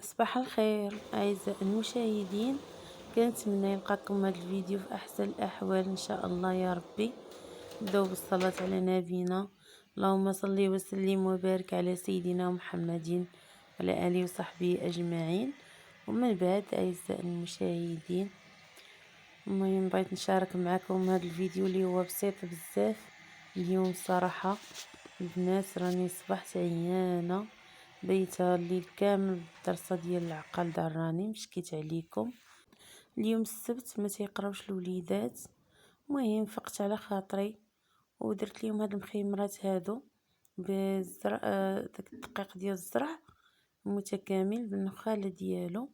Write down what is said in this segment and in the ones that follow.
صباح الخير أعزائي المشاهدين، كنتمنى يلقاكم هذا الفيديو في أحسن الأحوال إن شاء الله يا ربي. نبداو بالصلاة على نبينا. اللهم صل وسلم وبارك على سيدنا محمد وعلى آله وصحبه أجمعين. ومن بعد أعزائي المشاهدين، المهم بغيت نشارك معكم هذا الفيديو اللي هو بسيط بزاف. اليوم الصراحة البنات راني صبحت عيانة، بيتها الليل كامل بالدرسة ديال العقل راني مشكيت عليكم. اليوم السبت ما تيقراوش الوليدات، المهم فقت على خاطري ودرت ليهم هاد المخيمرات هادو بالزرع، داك الدقيق ديال الزرع متكامل بالنخاله ديالو،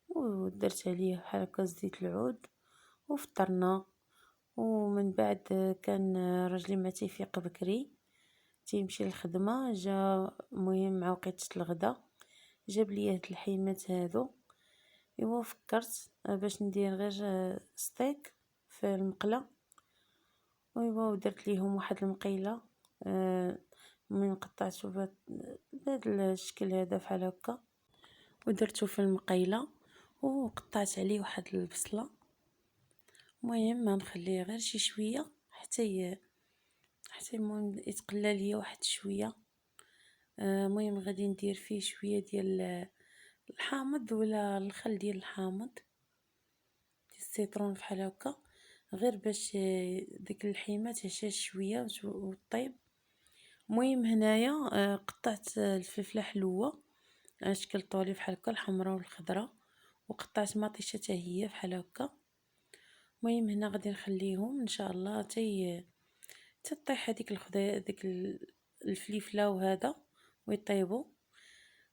ودرت عليه بحال هكا زيت العود وفطرنا. ومن بعد كان راجلي ما تيفيق بكري، تيمشي للخدمه، جا مهم مع وقيته الغدا جاب لي هاد الحيمات هادو. ايوا فكرت باش ندير غير ستيك في المقله، ايوا ودرت ليهم واحد المقيله. من قطعته بهذا الشكل هذا بحال هكا، ودرته في المقيله وقطعت عليه واحد البصله. المهم ما نخليه غير شي شويه حتى المهم يتقلى ليا واحد شويه. المهم غادي ندير فيه شويه ديال الحامض ولا الخل ديال الحامض ديال السيترون بحال هكا، غير باش ديك الحيمه تهشاش شويه وطيب. المهم هنايا قطعت الفلفله حلوه على شكل طولي بحال هكا، الحمراء والخضراء، وقطعت مطيشه حتى هي بحال هكا. المهم هنا غادي نخليهم ان شاء الله تطيح هذيك الخضيه ديك الفليفله وهذا ويطيبوا.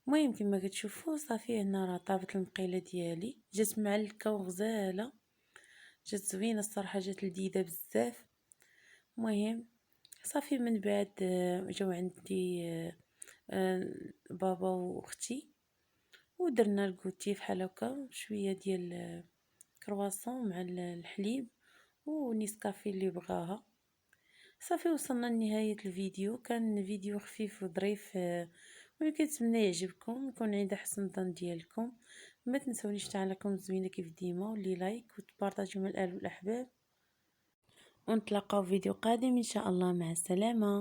المهم كما كتشوفوا صافي هنا راه طابت المقيله ديالي، جات معلكه وغزاله، جات زوينه الصراحه، جات لذيذه بزاف. المهم صافي من بعد جاو عندي بابا واختي ودرنا الكوتي بحال هكا، شويه ديال كرواسون مع الحليب ونيسكافي اللي بغاها. صافي وصلنا لنهاية الفيديو، كان فيديو خفيف وظريف، ولكن كنتمنى يعجبكم، يكون عند حسن الظن ديالكم. ما تنسونيش تعليقكم زوينه كيف ديما، واللي لايك وتبارطاجيو مع الاهل والاحباب، ونتلاقاو في فيديو قادم ان شاء الله. مع السلامه.